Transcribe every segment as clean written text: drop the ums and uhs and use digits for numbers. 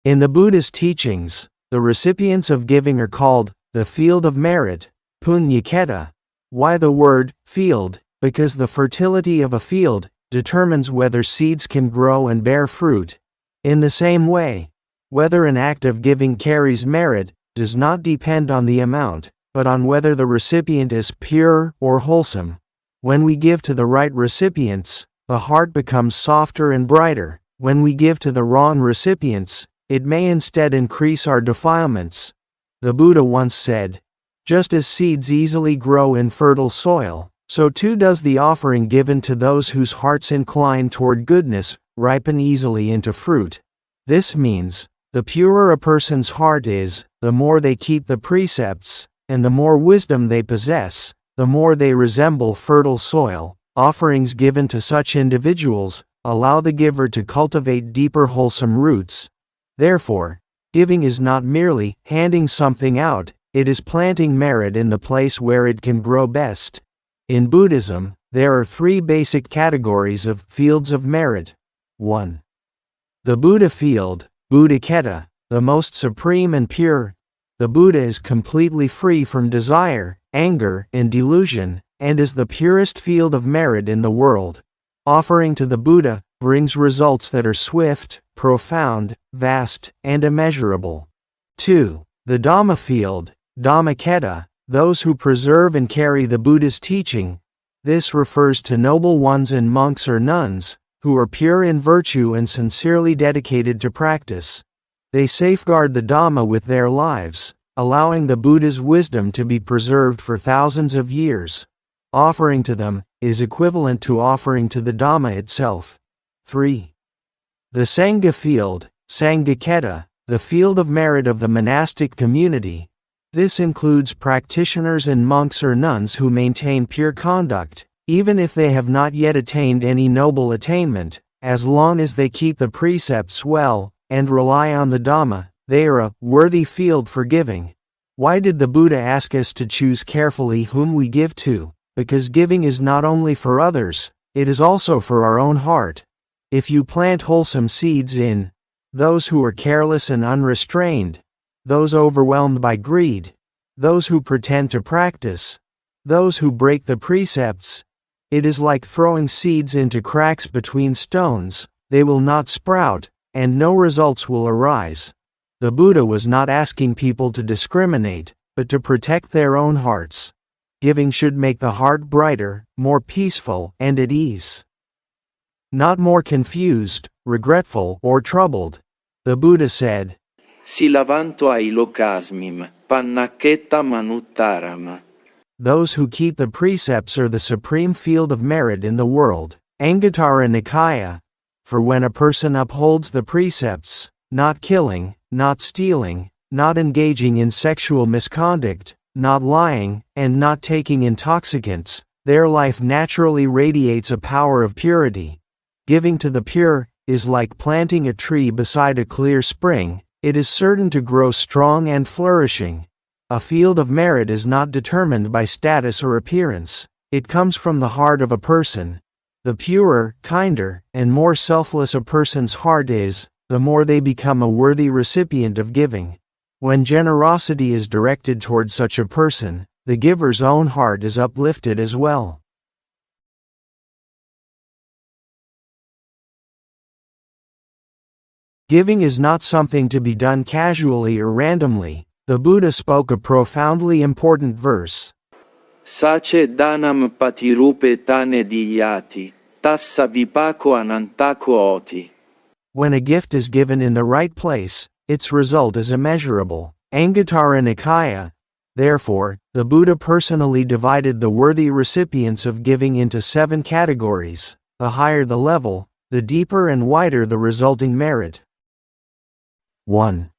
In the Buddha's teachings, the recipients of giving are called the field of merit, Puñña-khetta. Why the word field? Because the fertility of a field determines whether seeds can grow and bear fruit. In the same way, whether an act of giving carries merit does not depend on the amount, but on whether the recipient is pure or wholesome. When we give to the right recipients, the heart becomes softer and brighter. When we give to the wrong recipients, it may instead increase our defilements. The Buddha once said, "Just as seeds easily grow in fertile soil, so too does the offering given to those whose hearts incline toward goodness ripen easily into fruit." This means, the purer a person's heart is, the more they keep the precepts, and the more wisdom they possess, the more they resemble fertile soil. Offerings given to such individuals allow the giver to cultivate deeper wholesome roots. Therefore, giving is not merely handing something out, it is planting merit in the place where it can grow best. In Buddhism, there are three basic categories of fields of merit. 1. The Buddha-Field, Buddha-khetta, the most supreme and pure. The Buddha is completely free from desire, anger, and delusion, and is the purest field of merit in the world. Offering to the Buddha brings results that are swift, profound, vast, and immeasurable. 2. The Dhamma-Field, Dhamma-khetta, those who preserve and carry the Buddha's teaching. This refers to noble ones and monks or nuns, who are pure in virtue and sincerely dedicated to practice. They safeguard the Dhamma with their lives, allowing the Buddha's wisdom to be preserved for thousands of years. Offering to them is equivalent to offering to the Dhamma itself. 3. The Saṅgha-Field, Saṅgha-khetta, the field of merit of the monastic community. This includes practitioners and monks or nuns who maintain pure conduct, even if they have not yet attained any noble attainment. As long as they keep the precepts well, and rely on the Dhamma, they are a worthy field for giving. Why did the Buddha ask us to choose carefully whom we give to? Because giving is not only for others, it is also for our own heart. If you plant wholesome seeds in those who are careless and unrestrained, those overwhelmed by greed, those who pretend to practice, those who break the precepts, it is like throwing seeds into cracks between stones. They will not sprout, and no results will arise. The Buddha was not asking people to discriminate, but to protect their own hearts. Giving should make the heart brighter, more peaceful, and at ease. Not more confused, regretful, or troubled. The Buddha said, Sīlavanto ai lokasmiṃ, puññakkhettam anuttaraṃ. Those who keep the precepts are the supreme field of merit in the world. Anguttara Nikāya. For when a person upholds the precepts, not killing, not stealing, not engaging in sexual misconduct, not lying, and not taking intoxicants, their life naturally radiates a power of purity. Giving to the pure is like planting a tree beside a clear spring. It is certain to grow strong and flourishing. A field of merit is not determined by status or appearance. It comes from the heart of a person. The purer, kinder, and more selfless a person's heart is, the more they become a worthy recipient of giving. When generosity is directed toward such a person, the giver's own heart is uplifted as well. Giving is not something to be done casually or randomly. The Buddha spoke a profoundly important verse. Sace Dānam patirupe tane diyati, tassa vipako anantako oti. When a gift is given in the right place, its result is immeasurable. Anguttara Nikāya. Therefore, the Buddha personally divided the worthy recipients of giving into 7 categories. The higher the level, the deeper and wider the resulting merit. 1.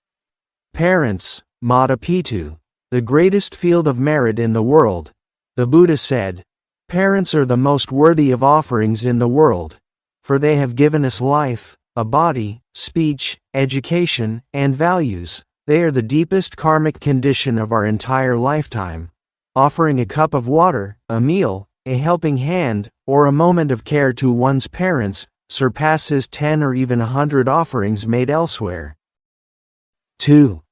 Parents, Mata Pitu, the greatest field of merit in the world. The Buddha said, "Parents are the most worthy of offerings in the world, for they have given us life, a body, speech, education, and values. They are the deepest karmic condition of our entire lifetime. Offering a cup of water, a meal, a helping hand, or a moment of care to one's parents surpasses 10 or even 100 offerings made elsewhere." 2.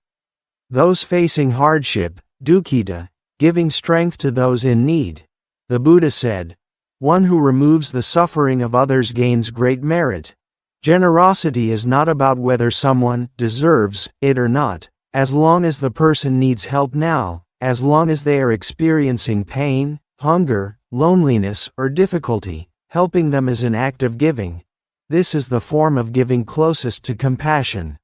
Those facing hardship, dukkhitta, giving strength to those in need. The Buddha said, "One who removes the suffering of others gains great merit." Generosity is not about whether someone deserves it or not, as long as the person needs help now, as long as they are experiencing pain, hunger, loneliness, or difficulty, helping them is an act of giving. This is the form of giving closest to compassion.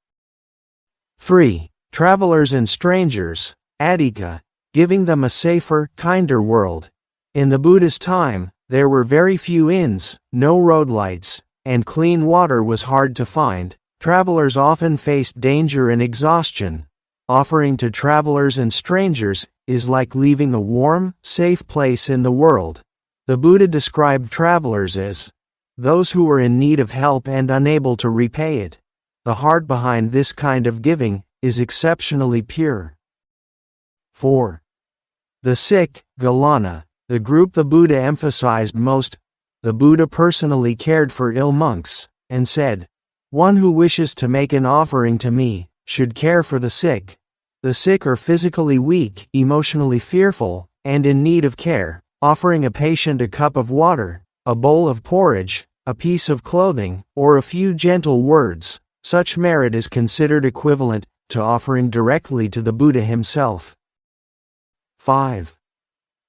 3. Travelers and strangers, adhika, giving them a safer, kinder world. In the Buddha's time, there were very few inns, no road lights, and clean water was hard to find. Travelers often faced danger and exhaustion. Offering to travelers and strangers is like leaving a warm, safe place in the world. The Buddha described travelers as those who were in need of help and unable to repay it. The heart behind this kind of giving is exceptionally pure. 4. The sick, galana, the group the Buddha emphasized most. The Buddha personally cared for ill monks, and said, "One who wishes to make an offering to me should care for the sick." The sick are physically weak, emotionally fearful, and in need of care. Offering a patient a cup of water, a bowl of porridge, a piece of clothing, or a few gentle words, such merit is considered equivalent to offering directly to the Buddha himself. 5.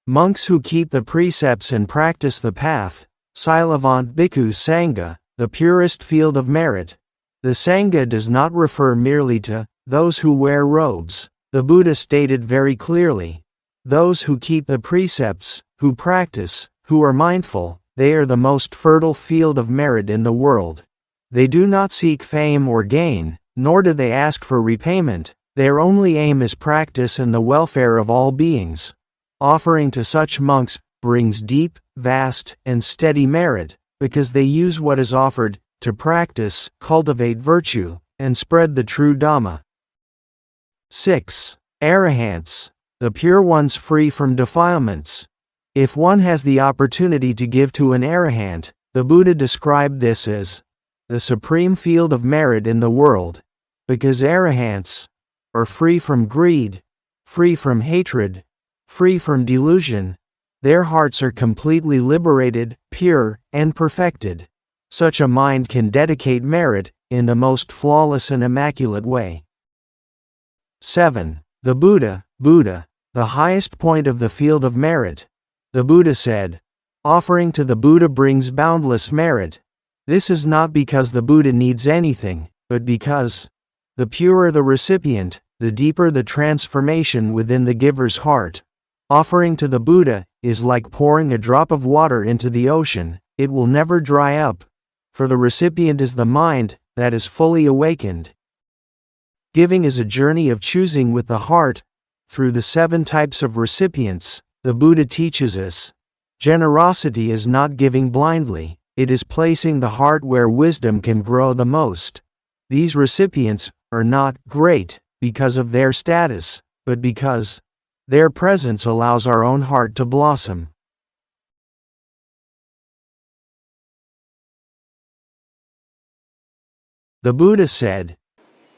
Monks who keep the precepts and practice the path. Sīlavanto bhikkhu Saṅgha, the purest field of merit. The Saṅgha does not refer merely to those who wear robes. The Buddha stated very clearly, those who keep the precepts, who practice, who are mindful, they are the most fertile field of merit in the world. They do not seek fame or gain, nor do they ask for repayment. Their only aim is practice and the welfare of all beings. Offering to such monks brings deep, vast, and steady merit, because they use what is offered to practice, cultivate virtue, and spread the true Dhamma. 6. Arahants, the pure ones free from defilements. If one has the opportunity to give to an arahant, the Buddha described this as the supreme field of merit in the world, because arahants are free from greed, free from hatred, free from delusion. Their hearts are completely liberated, pure, and perfected. Such a mind can dedicate merit in the most flawless and immaculate way. 7. The Buddha, the highest point of the field of merit. The Buddha said, offering to the Buddha brings boundless merit. This is not because the Buddha needs anything, but because the purer the recipient, the deeper the transformation within the giver's heart. Offering to the Buddha is like pouring a drop of water into the ocean. It will never dry up, for the recipient is the mind that is fully awakened. Giving is a journey of choosing with the heart. Through the 7 types of recipients, the Buddha teaches us, generosity is not giving blindly, it is placing the heart where wisdom can grow the most. These recipients are not great because of their status, but because their presence allows our own heart to blossom. The Buddha said,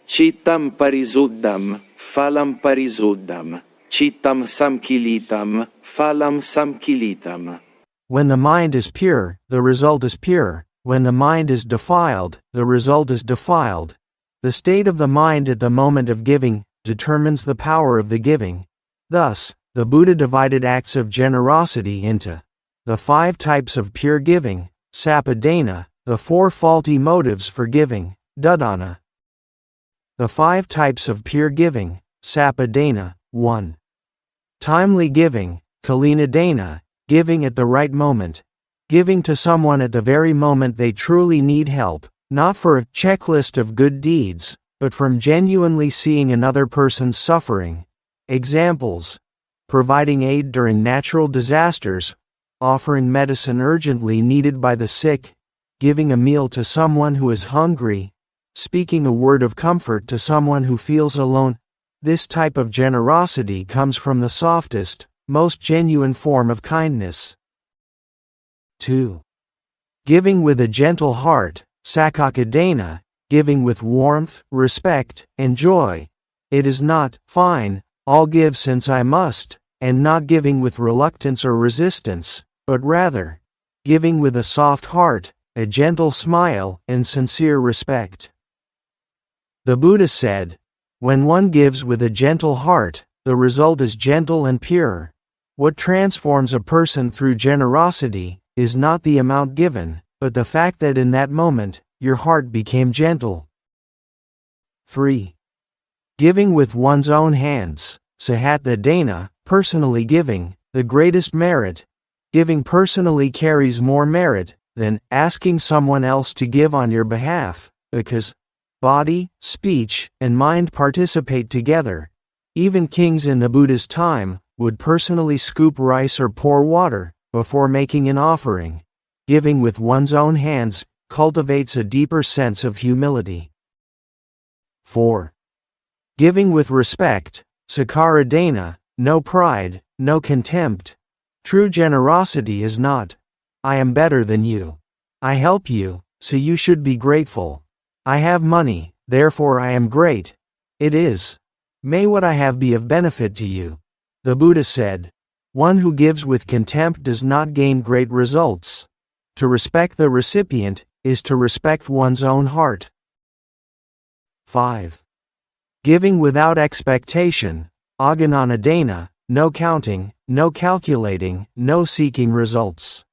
Cittam parisuddham, phalam parisuddham. Cittam samkilitam, phalam samkilitam. When the mind is pure, the result is pure. When the mind is defiled, the result is defiled. The state of the mind at the moment of giving determines the power of the giving. Thus, the Buddha divided acts of generosity into the 5 types of pure giving, Dāna, the 4 faulty motives for giving, Dāna. The 5 types of pure giving, Dāna. 1. Timely giving, Dāna, giving at the right moment. Giving to someone at the very moment they truly need help, not for a checklist of good deeds, but from genuinely seeing another person's suffering. Examples: providing aid during natural disasters, offering medicine urgently needed by the sick, giving a meal to someone who is hungry, speaking a word of comfort to someone who feels alone. This type of generosity comes from the softest, most genuine form of kindness. 2. Giving with a gentle heart, Saṅgha-khetta, giving with warmth, respect, and joy. It is not, fine, I'll give since I must, and not giving with reluctance or resistance, but rather, giving with a soft heart, a gentle smile, and sincere respect. The Buddha said, when one gives with a gentle heart, the result is gentle and pure. What transforms a person through generosity is not the amount given, but the fact that in that moment, your heart became gentle. 3. Giving with one's own hands. Saṅgha-khetta, personally giving, the greatest merit. Giving personally carries more merit than asking someone else to give on your behalf, because body, speech, and mind participate together. Even kings in the Buddha's time would personally scoop rice or pour water before making an offering. Giving with one's own hands cultivates a deeper sense of humility. 4. Giving with respect. Saṅgha-khetta, no pride, no contempt. True generosity is not, I am better than you. I help you, so you should be grateful. I have money, therefore I am great. It is, may what I have be of benefit to you. The Buddha said, one who gives with contempt does not gain great results. To respect the recipient is to respect one's own heart. 5. Giving without expectation. Anguttara, no counting, no calculating, no seeking results.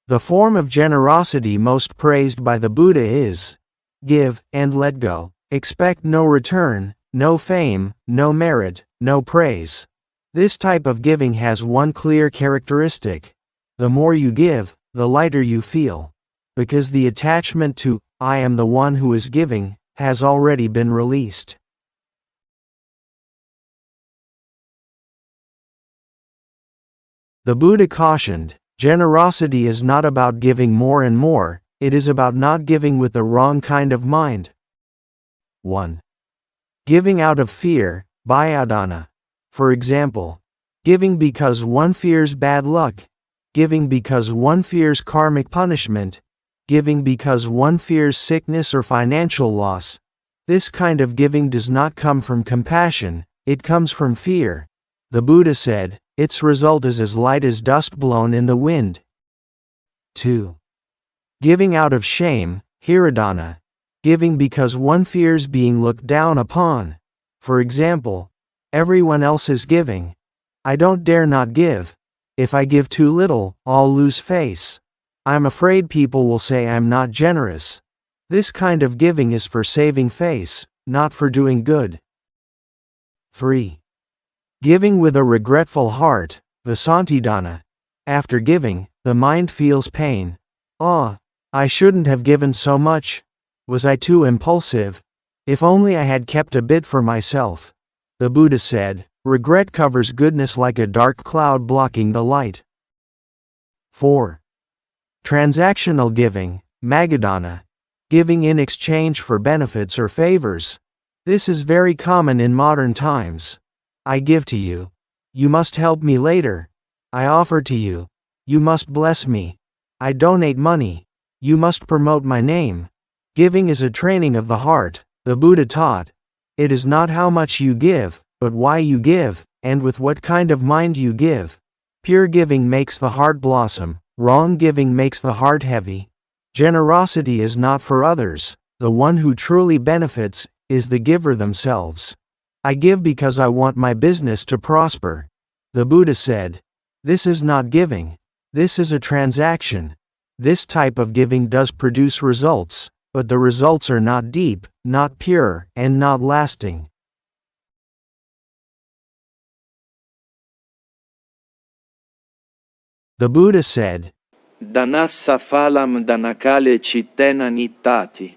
The form of generosity most praised by the Buddha is, give and let go. Expect no return, no fame, no merit, no praise. This type of giving has one clear characteristic. The more you give, the lighter you feel. Because the attachment to, I am the one who is giving, has already been released. The Buddha cautioned, generosity is not about giving more and more, it is about not giving with the wrong kind of mind. 1. Giving out of fear, Dāna. For example, giving because one fears bad luck, giving because one fears karmic punishment, giving because one fears sickness or financial loss. This kind of giving does not come from compassion, it comes from fear. The Buddha said, its result is as light as dust blown in the wind. 2. Giving out of shame, Dāna. Giving because one fears being looked down upon. For example, everyone else is giving. I don't dare not give. If I give too little, I'll lose face. I'm afraid people will say I'm not generous. This kind of giving is for saving face, not for doing good. 3. Giving with a regretful heart, Dāna. After giving, the mind feels pain. I shouldn't have given so much. Was I too impulsive? If only I had kept a bit for myself. The Buddha said, regret covers goodness like a dark cloud blocking the light. 4. Transactional giving, Maggadana. Giving in exchange for benefits or favors. This is very common in modern times. I give to you. You must help me later. I offer to you. You must bless me. I donate money. You must promote my name. Giving is a training of the heart, the Buddha taught. It is not how much you give, but why you give, and with what kind of mind you give. Pure giving makes the heart blossom, wrong giving makes the heart heavy. Generosity is not for others, the one who truly benefits is the giver themselves. I give because I want my business to prosper. The Buddha said, this is not giving, this is a transaction. This type of giving does produce results, but the results are not deep, not pure, and not lasting. The Buddha said, Dānassa phalam dhanakale cittena nittati.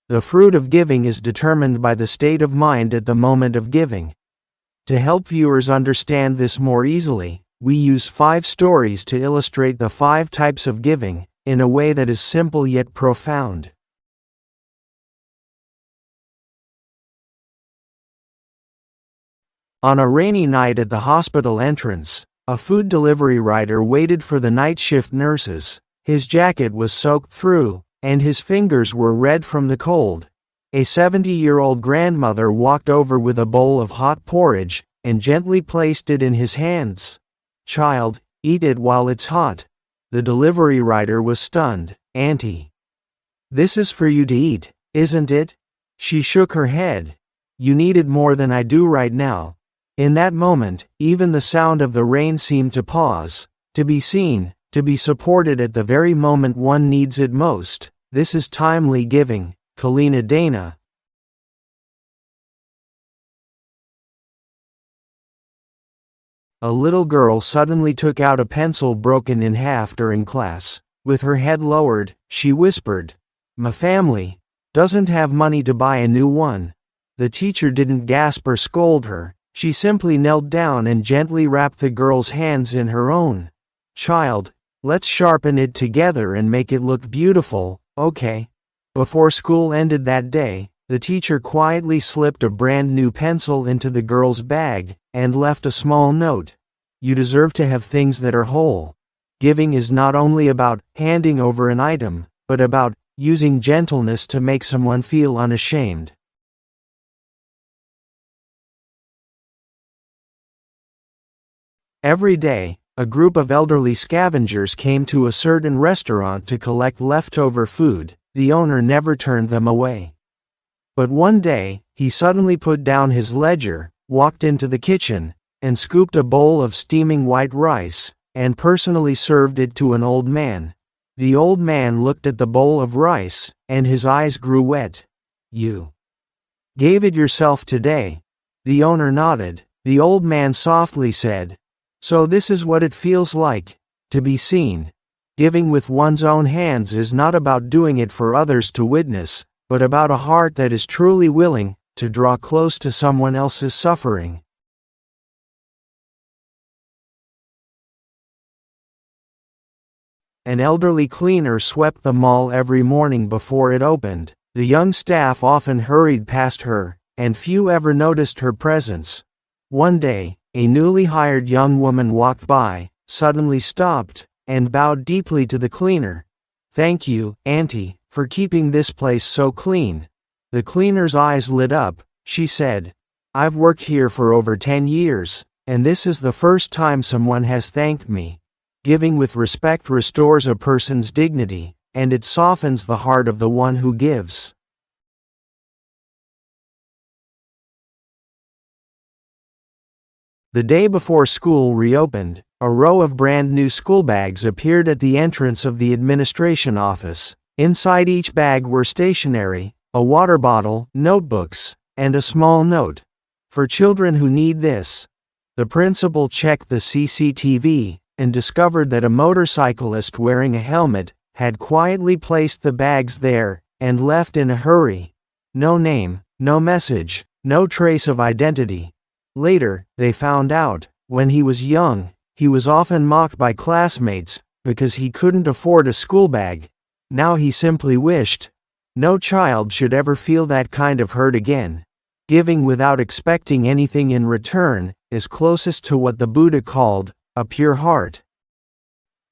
The fruit of giving is determined by the state of mind at the moment of giving. To help viewers understand this more easily, we use 5 stories to illustrate the 5 types of giving, in a way that is simple yet profound. On a rainy night at the hospital entrance, a food delivery rider waited for the night shift nurses. His jacket was soaked through, and his fingers were red from the cold. A 70-year-old grandmother walked over with a bowl of hot porridge and gently placed it in his hands. "Child, eat it while it's hot." The delivery rider was stunned. "Auntie, this is for you to eat, isn't it?" She shook her head. "You need it more than I do right now." In that moment, even the sound of the rain seemed to pause, to be seen, to be supported at the very moment one needs it most. This is timely giving. GenerosyDana. A little girl suddenly took out a pencil broken in half during class. With her head lowered, she whispered, "My family doesn't have money to buy a new one." The teacher didn't gasp or scold her. She simply knelt down and gently wrapped the girl's hands in her own. "Child, let's sharpen it together and make it look beautiful, okay?" Before school ended that day, the teacher quietly slipped a brand new pencil into the girl's bag and left a small note. "You deserve to have things that are whole." Giving is not only about handing over an item, but about using gentleness to make someone feel unashamed. Every day, a group of elderly scavengers came to a certain restaurant to collect leftover food. The owner never turned them away. But one day, he suddenly put down his ledger, walked into the kitchen, and scooped a bowl of steaming white rice, and personally served it to an old man. The old man looked at the bowl of rice, and his eyes grew wet. "You gave it yourself today?" The owner nodded. The old man softly said, "So this is what it feels like to be seen." Giving with one's own hands is not about doing it for others to witness, but about a heart that is truly willing to draw close to someone else's suffering. An elderly cleaner swept the mall every morning before it opened. The young staff often hurried past her, and few ever noticed her presence. One day, a newly hired young woman walked by, suddenly stopped, and bowed deeply to the cleaner. "Thank you, Auntie, for keeping this place so clean." The cleaner's eyes lit up. She said, "I've worked here for over 10 years, and this is the first time someone has thanked me." Giving with respect restores a person's dignity, and it softens the heart of the one who gives. The day before school reopened, a row of brand new school bags appeared at the entrance of the administration office. Inside each bag were stationery, a water bottle, notebooks, and a small note. "For children who need this." The principal checked the CCTV and discovered that a motorcyclist wearing a helmet had quietly placed the bags there and left in a hurry. No name, no message, no trace of identity. Later, they found out, when he was young, he was often mocked by classmates because he couldn't afford a school bag. Now he simply wished no child should ever feel that kind of hurt again. Giving without expecting anything in return is closest to what the Buddha called a pure heart.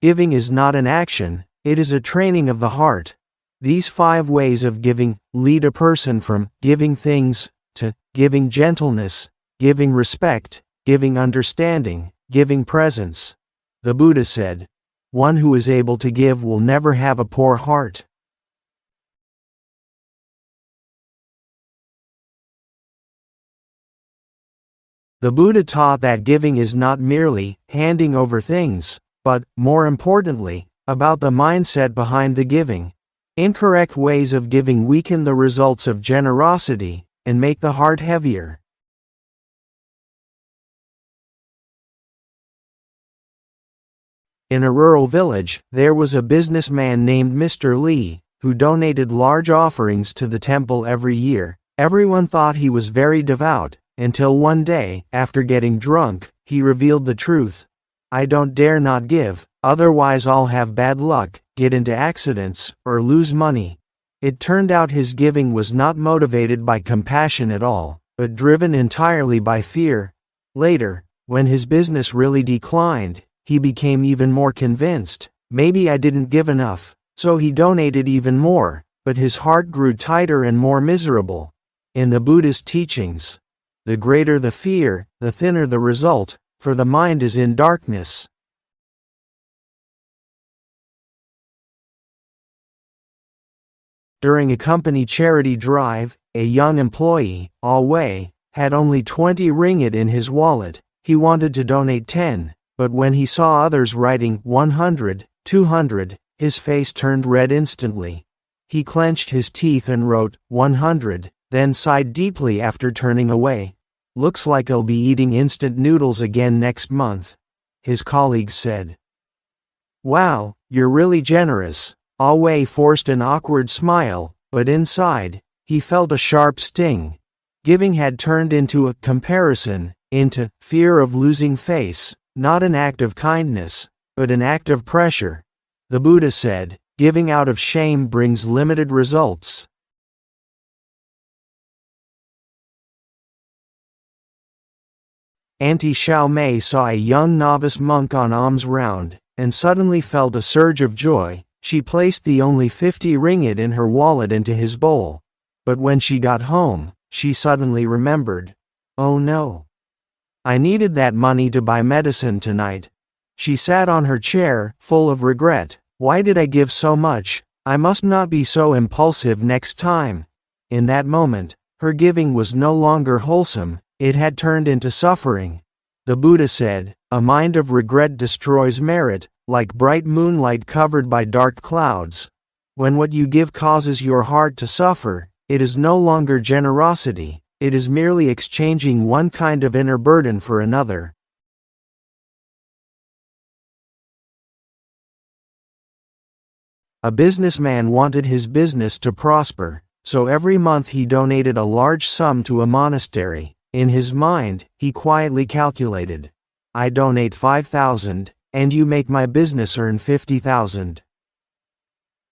Giving is not an action, it is a training of the heart. These 5 ways of giving lead a person from giving things to giving gentleness, giving respect, giving understanding, giving presence. The Buddha said, "One who is able to give will never have a poor heart." The Buddha taught that giving is not merely handing over things, but, more importantly, about the mindset behind the giving. Incorrect ways of giving weaken the results of generosity and make the heart heavier. In a rural village, there was a businessman named Mr. Lee, who donated large offerings to the temple every year. Everyone thought he was very devout, until one day, after getting drunk, he revealed the truth. "I don't dare not give, otherwise I'll have bad luck, get into accidents, or lose money." It turned out his giving was not motivated by compassion at all, but driven entirely by fear. Later, when his business really declined, he became even more convinced, maybe I didn't give enough, so he donated even more. but his heart grew tighter and more miserable. In the Buddha's teachings, the greater the fear, the thinner the result, for the mind is in darkness. During a company charity drive, a young employee, Alway, had only 20 ringgit in his wallet. He wanted to donate 10, but when he saw others writing 100, 200, his face turned red instantly. He clenched his teeth and wrote 100, then sighed deeply after turning away. "Looks like I'll be eating instant noodles again next month," his colleagues said. "Wow, you're really generous." Alway forced an awkward smile, but inside, he felt a sharp sting. Giving had turned into a comparison, into fear of losing face, not an act of kindness, but an act of pressure. The Buddha said, "Giving out of shame brings limited results." Auntie Xiao Mei saw a young novice monk on alms round, and suddenly felt a surge of joy. She placed the only 50 ringgit in her wallet into his bowl. But when she got home, she suddenly remembered. "Oh no. I needed that money to buy medicine tonight." She sat on her chair, full of regret. "Why did I give so much? I must not be so impulsive next time." In that moment, her giving was no longer wholesome, it had turned into suffering. The Buddha said, "A mind of regret destroys merit, like bright moonlight covered by dark clouds." When what you give causes your heart to suffer, it is no longer generosity, it is merely exchanging one kind of inner burden for another. A businessman wanted his business to prosper, so every month he donated a large sum to a monastery. In his mind, he quietly calculated, "I donate 5,000, and you make my business earn 50,000.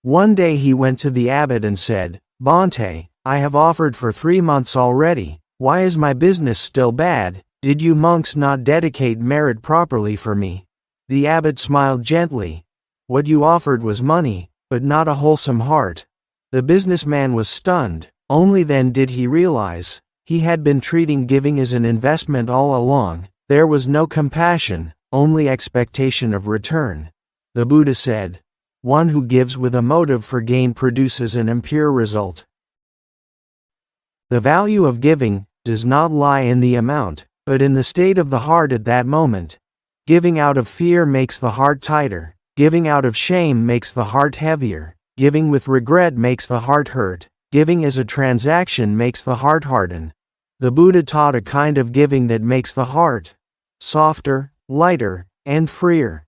One day he went to the abbot and said, "Bhante, I have offered for 3 months already. Why is my business still bad? Did you monks not dedicate merit properly for me?" The abbot smiled gently. "What you offered was money, but not a wholesome heart." The businessman was stunned. Only then did he realize, he had been treating giving as an investment all along. There was no compassion, only expectation of return. The Buddha said, "One who gives with a motive for gain produces an impure result." The value of giving does not lie in the amount, but in the state of the heart at that moment. Giving out of fear makes the heart tighter. Giving out of shame makes the heart heavier. Giving with regret makes the heart hurt. Giving as a transaction makes the heart harden. The Buddha taught a kind of giving that makes the heart softer, lighter, and freer.